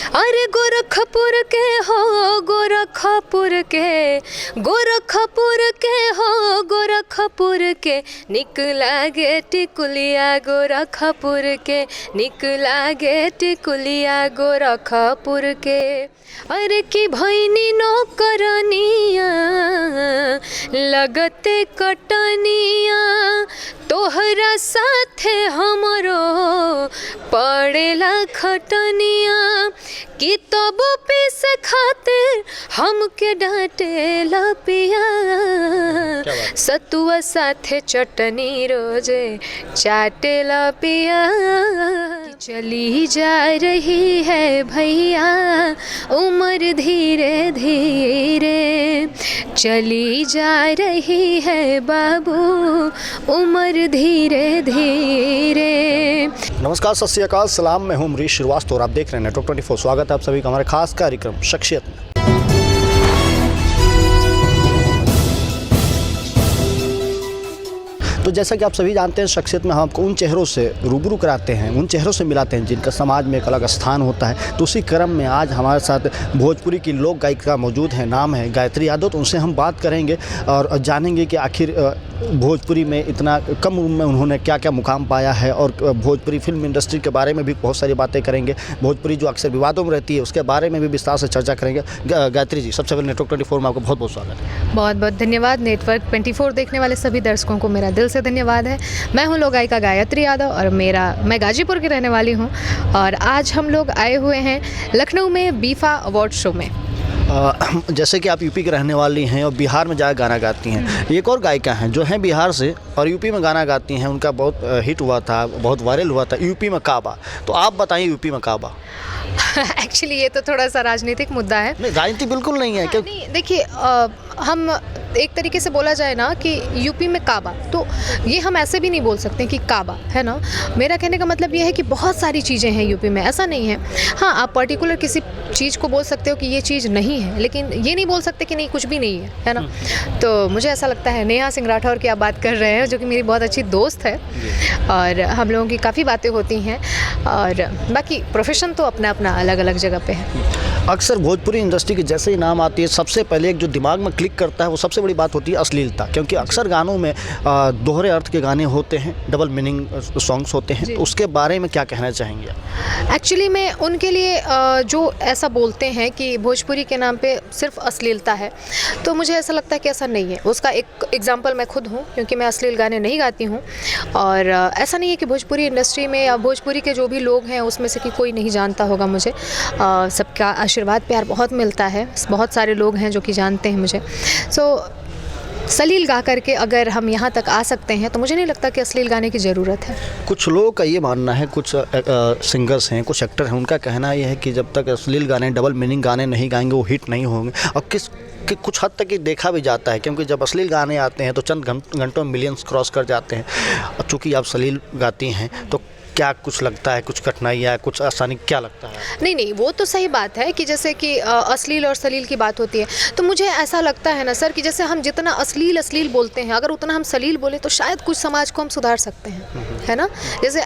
अरे गोरखपुर के हो गोरखपुर के, गोरखपुर के हो गोरखपुर के, निक लागे टिकुलिया गोरखपुर के, निक लागे टिकुलिया गोरखपुर के। अरे की भैनी नौकरनिया लगते कटनिया, तोहरा साथे हमरो पड़ेला खटनिया, कि तब पीस खातिर हमके डांटेला पिया, सतुआ साथे चटनी रोजे चाटेला पिया। चली जा रही है भैया उम्र धीरे धीरे, चली जा रही है बाबू उम्र धीरे धीरे। नमस्कार, सत श्री अकाल, सलाम। मैं हूं अमरीश श्रीवास्तव और आप देख रहे हैं नेटवर्क 24। स्वागत है आप सभी का हमारे खास कार्यक्रम शख्सियत में। तो जैसा कि आप सभी जानते हैं, शख्सियत में हम आपको उन चेहरों से रूबरू कराते हैं, उन चेहरों से मिलाते हैं जिनका समाज में एक अलग स्थान होता है। तो उसी क्रम में आज हमारे साथ भोजपुरी की लोक गायिका मौजूद है, नाम है गायत्री यादव। तो उनसे हम बात करेंगे और जानेंगे कि आखिर भोजपुरी में इतना कम उम्र में उन्होंने क्या क्या मुकाम पाया है, और भोजपुरी फिल्म इंडस्ट्री के बारे में भी बहुत सारी बातें करेंगे। भोजपुरी जो अक्सर विवादों में रहती है उसके बारे में भी विस्तार से चर्चा करेंगे। गायत्री जी, सबसे पहले नेटवर्क 24 में आपको बहुत बहुत स्वागत है। बहुत बहुत धन्यवाद। नेटवर्क 24 देखने वाले सभी दर्शकों को मेरा दिल से धन्यवाद है। मैं हूँ लोक गायिका गायत्री यादव और मैं गाजीपुर की रहने वाली हूँ, और आज हम लोग आए हुए हैं लखनऊ में बीफा अवार्ड शो में। जैसे कि आप यूपी की रहने वाली हैं और बिहार में जाकर गाना गाती हैं, एक और गायिका हैं जो हैं बिहार से और यूपी में गाना गाती हैं, उनका बहुत हिट हुआ था, बहुत वायरल हुआ था, यूपी में काबा। तो आप बताइए, यूपी में काबा। एक्चुअली ये तो थोड़ा सा राजनीतिक मुद्दा है। नहीं, राजनीति बिल्कुल नहीं है। क्यों? नहीं, देखिए, हम एक तरीके से बोला जाए ना कि यूपी में काबा, तो ये हम ऐसे भी नहीं बोल सकते कि काबा है ना। मेरा कहने का मतलब ये है कि बहुत सारी चीज़ें हैं यूपी में, ऐसा नहीं है। हाँ, आप पर्टिकुलर किसी चीज़ को बोल सकते हो कि ये चीज़ नहीं है, लेकिन ये नहीं बोल सकते कि नहीं कुछ भी नहीं है ना। तो मुझे ऐसा लगता है, नेहा सिंह राठौर की आप बात कर रहे हैं, जो कि मेरी बहुत अच्छी दोस्त है, और हम लोगों की काफ़ी बातें होती हैं, और बाकी प्रोफेशन तो अपना अपना अलग अलग जगह पे है। अक्सर भोजपुरी इंडस्ट्री की जैसे ही नाम आती है, सबसे पहले एक जो दिमाग में क्लिक करता है वो सबसे बड़ी बात होती है अश्लीलता। क्योंकि अक्सर गानों में दोहरे अर्थ के गाने होते हैं, डबल मीनिंग सॉन्ग्स होते हैं। तो उसके बारे में क्या कहना चाहेंगे? एक्चुअली मैं उनके लिए जो ऐसा बोलते हैं कि भोजपुरी के नाम पे सिर्फ अश्लीलता है, तो मुझे ऐसा लगता है कि ऐसा नहीं है। उसका एक एग्जांपल मैं खुद हूँ, क्योंकि मैं अश्लील गाने नहीं गाती हूँ, और ऐसा नहीं है कि भोजपुरी इंडस्ट्री में या भोजपुरी के जो भी लोग हैं उसमें से कि कोई नहीं जानता होगा मुझे। सबका आशीर्वाद प्यार बहुत मिलता है, बहुत सारे लोग हैं जो कि जानते हैं मुझे। सलील गा करके अगर हम यहाँ तक आ सकते हैं तो मुझे नहीं लगता कि अश्लील गाने की ज़रूरत है। कुछ लोगों का ये मानना है, कुछ सिंगर्स हैं, कुछ एक्टर हैं, उनका कहना यह है कि जब तक अश्लील गाने, डबल मीनिंग गाने नहीं गाएंगे वो हिट नहीं होंगे। और कुछ हद तक ये देखा भी जाता है, क्योंकि जब अश्लील गाने आते हैं तो चंद घंटों में मिलियंस क्रॉस कर जाते हैं। चूँकि आप सलील गाती हैं, तो क्या कुछ लगता है, कुछ कठिनाई या कुछ आसानी क्या लगता है? नहीं, वो तो सही बात है कि जैसे कि अश्लील और सलील की बात होती है, तो मुझे ऐसा लगता है ना सर कि जैसे हम जितना अश्लील बोलते हैं, अगर उतना हम सलील बोले तो शायद कुछ समाज को हम सुधार सकते हैं, है ना। जैसे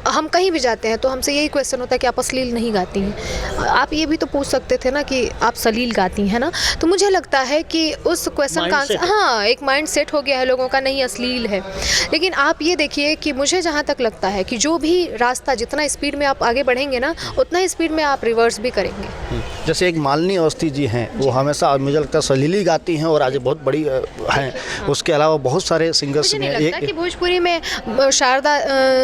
हम कहीं भी जाते हैं तो हमसे यही क्वेश्चन होता है कि आप अश्लील नहीं गाती हैं। आप ये भी तो पूछ सकते थे ना कि आप सलील गाती हैं ना। तो मुझे लगता है कि उस क्वेश्चन का आंसर, हाँ, एक माइंड सेट हो गया है लोगों का, नहीं अश्लील है। लेकिन आप ये देखिए कि मुझे जहाँ तक लगता है कि जो भी रास्ता, जितना स्पीड में आप आगे बढ़ेंगे ना, उतना ही स्पीड में आप रिवर्स भी करेंगे। जैसे एक मालिनी अवस्थी जी हैं, वो हमेशा मुझे लगता है सलीली गाती हैं और आज बहुत बड़ी हैं। उसके अलावा बहुत सारे सिंगर्स हैं। मुझे नहीं लगता कि भोजपुरी में शारदा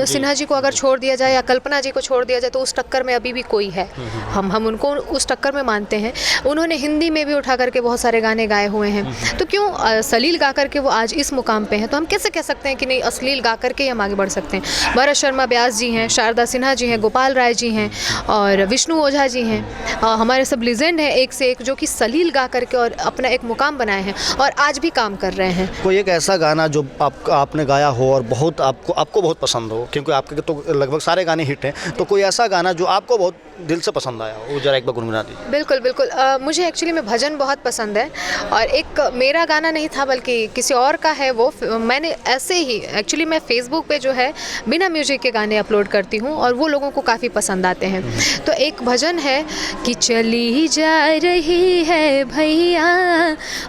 सिन्हा जी को अगर छोड़ दिया जाए या कल्पना जी को छोड़ दिया जाए तो उस टक्कर में अभी भी कोई है। हम उनको उस टक्कर में मानते हैं। उन्होंने हिंदी में भी उठा करके बहुत सारे गाने गाए हुए हैं, तो क्यों सलील गा करके वो आज इस मुकाम पे हैं। तो हम कैसे कह सकते हैं कि नहीं, अश्लील गा करके हम आगे बढ़ सकते हैं। भरत शर्मा व्यास जी हैं, शारदा सिन्हा जी हैं, गोपाल राय जी हैं, और विष्णु ओझा जी हैं। हमारे सब लीजेंड हैं एक से एक, जो कि सलील गा करके और अपना एक मुकाम बनाए हैं और आज भी काम कर रहे हैं। कोई एक ऐसा गाना जो आपने गाया हो और बहुत आपको बहुत पसंद हो, क्योंकि आपके तो लगभग सारे गाने हिट हैं, तो कोई ऐसा गाना जो आपको बहुत दिल से पसंद आया हो, वो जरा एक बार गुनगुना दीजिए। बिल्कुल बिल्कुल। मुझे एक्चुअली में भजन बहुत पसंद है, और एक मेरा गाना नहीं था बल्कि किसी और का है वो। मैंने ऐसे ही एक्चुअली मैं फेसबुक पे जो है बिना म्यूजिक के गाने अपलोड करती हूँ, और वो लोगों को काफ़ी पसंद आते हैं। तो एक भजन है कि चली जा रही है भैया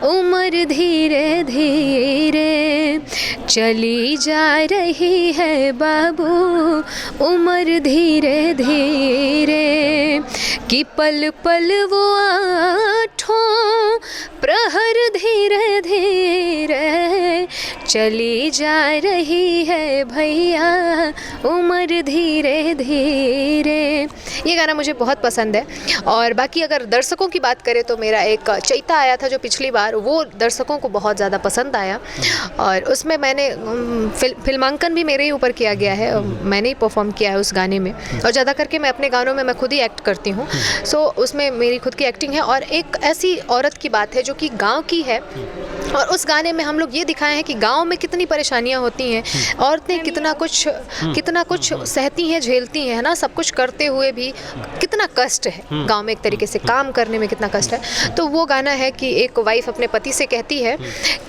उम्र धीरे धीरे, चली जा रही है बाबू उम्र धीरे धीरे, कि पल पल वो आठों प्रहर धीरे धीरे, चली जा रही है भैया उम्र धीरे धीरे। ये गाना मुझे बहुत पसंद है। और बाकी अगर दर्शकों की बात करें तो मेरा एक चैता आया था जो पिछली बार, वो दर्शकों को बहुत ज़्यादा पसंद आया, और उसमें मैंने फिल्मांकन भी मेरे ही ऊपर किया गया है, मैंने ही परफॉर्म किया है उस गाने में। और ज़्यादा करके मैं अपने गानों में मैं खुद ही एक्ट करती हूँ, सो उसमें मेरी खुद की एक्टिंग है। और एक ऐसी औरत की बात है जो कि गाँव की है, और उस गाने में हम लोग ये दिखाए हैं कि गांव में कितनी परेशानियां होती हैं, औरतें कितना कुछ सहती हैं, झेलती हैं, है ना, सब कुछ करते हुए भी कितना कष्ट है गांव में, एक तरीके से काम करने में कितना कष्ट है। तो वो गाना है कि एक वाइफ अपने पति से कहती है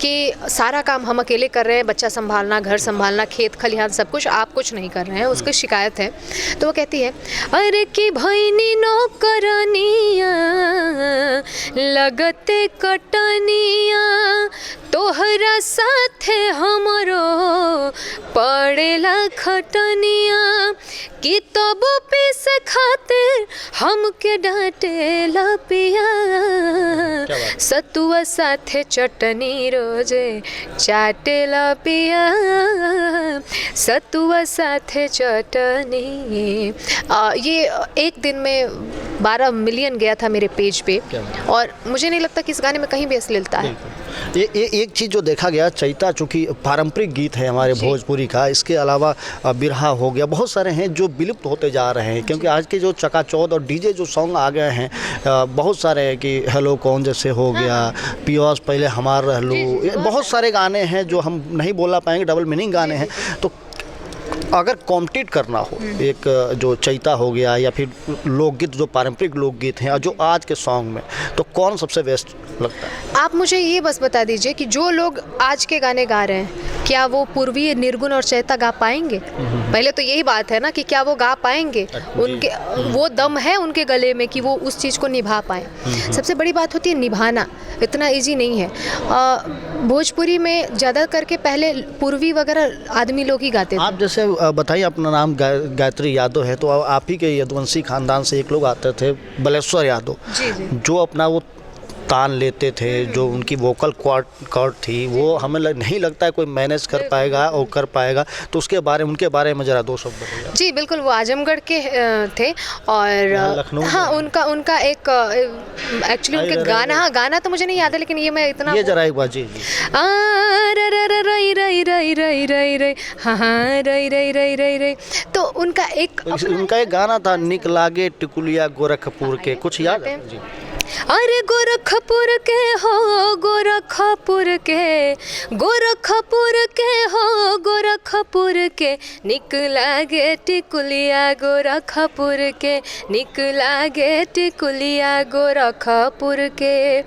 कि सारा काम हम अकेले कर रहे हैं, बच्चा संभालना, घर संभालना, खेत खलिहान सब कुछ, आप कुछ नहीं कर रहे हैं, उसकी शिकायत है। तो वो कहती है, अरे कि भैनी नौकरनिया लगते कटनिया, तोहरा साथे हमरो पड़ेला खटनिया, कि तब पीस खातिर हमके डांटेला पिया, सतुआ साथे चटनी रोजे चाटेला पिया, सतुआ साथे चटनी। ये एक दिन में 12 मिलियन गया था मेरे पेज पे, और मुझे नहीं लगता कि इस गाने में कहीं भी अश्लीलता है। ये एक चीज़ जो देखा गया, चैता चूँकि पारंपरिक गीत है हमारे भोजपुरी का, इसके अलावा बिरहा हो गया, बहुत सारे हैं जो विलुप्त होते जा रहे हैं, क्योंकि आज के जो चकाचौंध और डीजे जो सॉन्ग आ गए हैं, बहुत सारे हैं कि हेलो कौन जैसे हो गया, पियोस पहले हमार रहलू, बहुत सारे गाने हैं जो हम नहीं बोला पाएंगे, डबल मीनिंग गाने हैं। तो अगर कॉम्पिटिट करना हो, एक जो चैता हो गया या फिर लोकगीत जो पारंपरिक लोकगीत हैं, और जो आज के सॉन्ग में, तो कौन सबसे बेस्ट लगता है? आप मुझे ये बस बता दीजिए कि जो लोग आज के गाने गा रहे हैं, क्या वो पूर्वी निर्गुण और चैता गा पाएंगे? पहले तो यही बात है ना कि क्या वो गा पाएंगे, उनके वो दम है उनके गले में कि वो उस चीज़ को निभा पाए। सबसे बड़ी बात होती है निभाना, इतना इजी नहीं है। भोजपुरी में ज़्यादा करके पहले पूर्वी वगैरह आदमी लोग ही गाते थे। आप जैसे बताइए, अपना नाम गायत्री यादव है, तो आप ही के यदुवंशी खानदान से एक लोग आते थे, बलेश्वर यादव, जो अपना वो तान लेते थे, जो उनकी वोकल कॉर्ड थी, वो हमें नहीं लगता है कोई मैनेज कर पाएगा और कर पाएगा। तो उनके बारे में ज़रा दो शब्द बताइए। जी बिल्कुल, वो आजमगढ़ के थे, और हाँ उनका एक एक्चुअली उनके गाना तो मुझे नहीं याद है, लेकिन ये मैं इतना ये जरा एक बार जी तो उनका एक गाना था, निक लागे टिकुलिया गोरखपुर के, कुछ याद है जी? अरे गोरखपुर के हो, गोरखपुर के, गोरखपुर के हो, गोरखपुर के, निक लागे टिकुलिया गोरखपुर के, निक लागे टिकुलिया गोरखपुर के।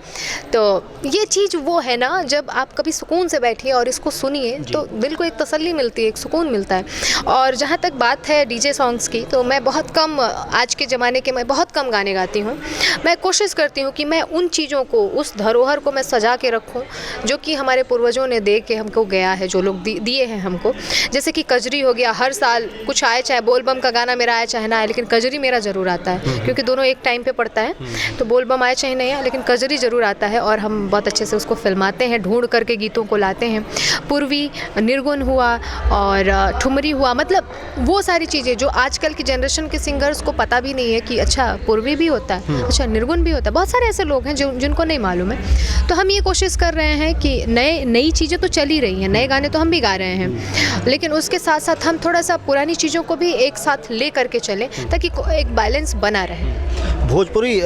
तो ये चीज़ वो है ना, जब आप कभी सुकून से बैठिए और इसको सुनिए तो दिल को एक तसल्ली मिलती है, एक सुकून मिलता है। और जहाँ तक बात है डीजे सॉन्ग्स की, तो मैं बहुत कम, आज के ज़माने के मैं बहुत कम गाने गाती हूँ। मैं कोशिश करती हूँ कि मैं उन चीज़ों को, उस धरोहर को मैं सजा के रखूँ जो कि हमारे पूर्वजों ने दे के हमको गया है, जो लोग दिए हैं हमको। जैसे कि कजरी हो गया, हर साल कुछ आए, चाहे बोलबम का गाना मेरा आए चाहे ना आए, लेकिन कजरी मेरा ज़रूर आता है, क्योंकि दोनों एक टाइम पे पड़ता है। तो बोलबम आए चाहे नहीं आए, लेकिन कजरी ज़रूर आता है, और हम बहुत अच्छे से उसको फिल्माते हैं, ढूंढ करके गीतों को लाते हैं। पूर्वी निर्गुण हुआ और ठुमरी हुआ, मतलब वो सारी चीज़ें जो आजकल की जनरेशन के सिंगर्स को पता भी नहीं है कि अच्छा पूर्वी भी होता है, अच्छा निर्गुण भी होता है। बहुत सारे ऐसे लोग हैं जिनको नहीं मालूम है। तो हम ये कोशिश कर रहे हैं कि नई चीज़ें तो चल ही रही हैं, नए गाने तो हम भी गा रहे हैं, लेकिन उसके साथ साथ हम थोड़ा सा पुरानी चीज़ों को भी एक साथ ले करके चलें, ताकि एक बैलेंस बना रहे। भोजपुरी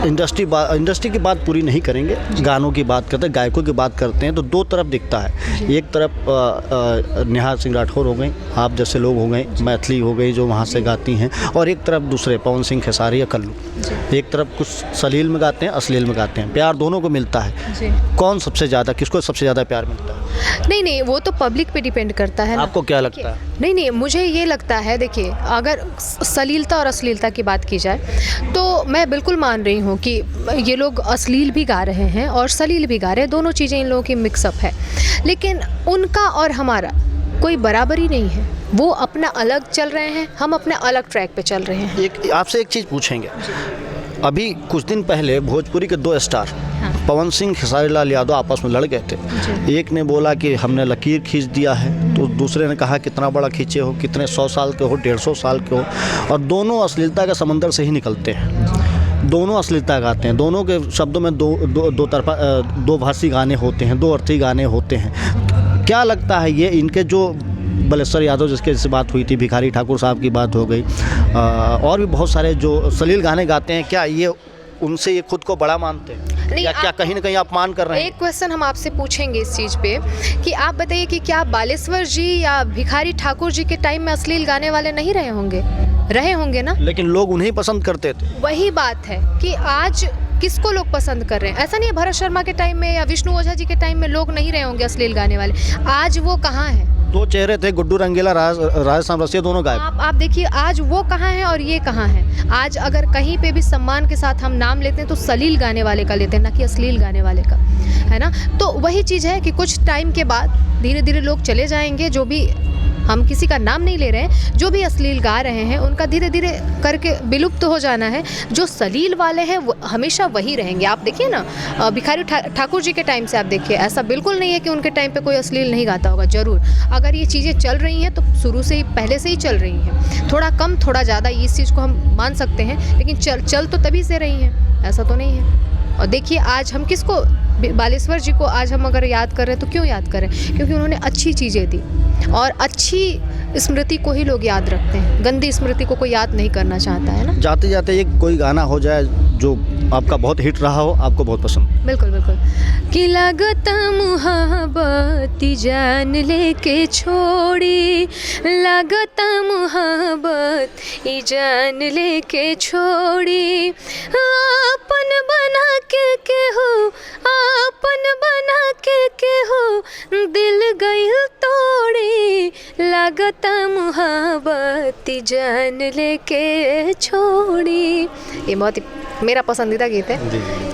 इंडस्ट्री की बात पूरी नहीं करेंगे, गानों की बात करते हैं, गायकों की बात करते हैं तो दो तरफ दिखता है। एक तरफ नेहा सिंह राठौर हो गई, आप जैसे लोग हो गए, मैथिली हो गई जो वहाँ से गाती हैं, और एक तरफ दूसरे पवन सिंह खेसारी या कल्लू। एक तरफ कुछ सलील में गाते हैं, अश्लील में गाते हैं, प्यार दोनों को मिलता है। कौन सबसे ज़्यादा, किसको सबसे ज़्यादा प्यार मिलता है? नहीं, वो तो पब्लिक पे डिपेंड करता है ना। आपको क्या लगता है? नहीं, मुझे ये लगता है, देखिए, अगर सलीलता और अश्लीलता की बात की जाए तो मैं बिल्कुल मान रही हूँ कि ये लोग अश्लील भी गा रहे हैं और सलील भी गा रहे हैं, दोनों चीज़ें इन लोगों की मिक्सअप है, लेकिन उनका और हमारा कोई बराबरी नहीं है। वो अपना अलग चल रहे हैं, हम अपने अलग ट्रैक पे चल रहे हैं। आपसे एक चीज़ पूछेंगे, अभी कुछ दिन पहले भोजपुरी के 2 स्टार पवन सिंह खेसारी लाल यादव आपस में लड़ गए थे। एक ने बोला कि हमने लकीर खींच दिया है, तो दूसरे ने कहा कितना बड़ा खींचे हो, कितने 100 साल के हो, 150 साल के हो, और दोनों अश्लीलता के समंदर से ही निकलते हैं। दोनों अश्लीलता गाते हैं, दोनों के शब्दों में दो तरफा, दो भाषी गाने होते हैं, दो अर्थी गाने होते हैं। क्या लगता है ये इनके जो बलेश्वर यादव जिसके से बात हुई थी, भिखारी ठाकुर साहब की बात हो गई, और भी बहुत सारे जो सलील गाने गाते हैं, क्या ये उनसे ये खुद को बड़ा मानते हैं या क्या कहीं ना कहीं अपमान कर रहे हैं? एक क्वेश्चन हम आपसे पूछेंगे इस चीज़ पे कि आप बताइए कि क्या बालेश्वर जी या भिखारी ठाकुर जी के टाइम में अश्लील गाने वाले नहीं रहे होंगे ना? लेकिन लोग उन्हें पसंद करते थे। वही बात है कि आज किसको लोग पसंद कर रहे हैं। ऐसा नहीं है भरत शर्मा के टाइम में या विष्णु ओझा जी के टाइम में लोग नहीं रहे होंगे अश्लील गाने वाले, आज वो कहाँ हैं? 2 चेहरे थे, गुड्डू रंगीला, राजस्थान रसिया, दोनों गायक। आप देखिए आज वो कहाँ हैं और ये कहाँ हैं। आज अगर कहीं पे भी सम्मान के साथ हम नाम लेते हैं तो सलील गाने वाले का लेते हैं, ना कि अश्लील गाने वाले का, है ना। तो वही चीज़ है कि कुछ टाइम के बाद धीरे धीरे लोग चले जाएंगे, जो भी, हम किसी का नाम नहीं ले रहे हैं, जो भी अश्लील गा रहे हैं उनका धीरे धीरे करके विलुप्त हो जाना है। जो सलील वाले हैं वो हमेशा वही रहेंगे। आप देखिए ना, भिखारी ठाकुर जी के टाइम से आप देखिए, ऐसा बिल्कुल नहीं है कि उनके टाइम पे कोई अश्लील नहीं गाता होगा, ज़रूर। अगर ये चीज़ें चल रही हैं तो शुरू से ही, पहले से ही चल रही हैं, थोड़ा कम थोड़ा ज़्यादा इस चीज़ को हम मान सकते हैं, लेकिन चल तो तभी से रही हैं, ऐसा तो नहीं है। और देखिए आज हम किसको, बालेश्वर जी को आज हम अगर याद कर रहे हैं तो क्यों याद करें? क्योंकि उन्होंने अच्छी चीज़ें दी, और अच्छी स्मृति को ही लोग याद रखते हैं, गंदी स्मृति को कोई याद नहीं करना चाहता है ना। जाते जाते एक कोई गाना हो जाए जो आपका बहुत हिट रहा हो, आपको बहुत पसंद। बिल्कुल बिल्कुल। कि लगता मुहाबत जान लेके छोड़ी, लगता मुहाबत जान लेके छोड़ी, आपन बना के हो, आपन बना के हो, दिल गई तोड़ी, लगता मुहाबत जान लेके छोड़ी। ये बहुत ही मेरा पसंदीदा गीत है,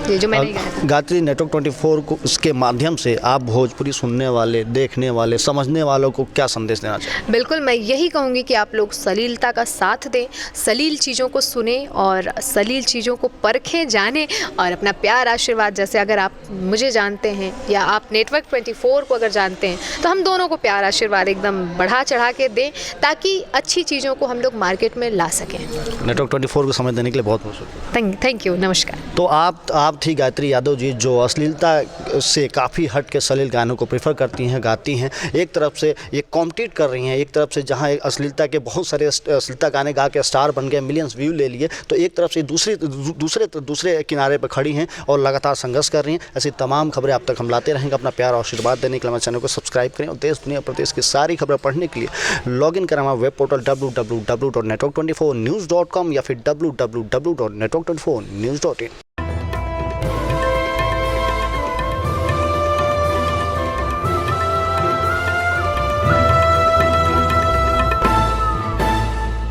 ये जो मैंने गाया। गायत्री, नेटवर्क 24 को इसके माध्यम से आप भोजपुरी सुनने वाले, देखने वाले, समझने वालों को क्या संदेश देना चाहिए? बिल्कुल, मैं यही कहूँगी कि आप लोग सलीलता का साथ दें, सलील चीज़ों को सुने और सलील चीज़ों को परखें, जानें, और अपना प्यार आशीर्वाद, जैसे अगर आप मुझे जानते हैं या आप नेटवर्क 24 को अगर जानते हैं तो हम दोनों को प्यार आशीर्वाद एकदम बढ़ा चढ़ा के दें, ताकि अच्छी चीज़ों को हम लोग मार्केट में ला सकें। नेटवर्क 24 को समय देने के लिए बहुत बहुत शुक्रिया। थैंक यू, नमस्कार। तो आप थी गायत्री यादव जी, जो अश्लीलता से काफ़ी हट के सलील गानों को प्रेफर करती हैं, गाती हैं। एक तरफ से ये कॉम्पिटिट कर रही हैं, एक तरफ से जहाँ अश्लीलता के बहुत सारे अश्लीलता गाने गा के स्टार बन गए, मिलियंस व्यू ले लिए, तो एक तरफ से दूसरे किनारे पर खड़ी हैं और लगातार संघर्ष कर रही हैं। ऐसी तमाम खबरें आप तक हम लाते रहेंगे। अपना प्यार और आशीर्वाद देने के लिए हमारे चैनल को सब्सक्राइब करें, और देश दुनिया प्रदेश की सारी खबरें पढ़ने के लिए लॉगिन करें हमारा वेब पोर्टल www.network24news.com या फिर www.network24news.in।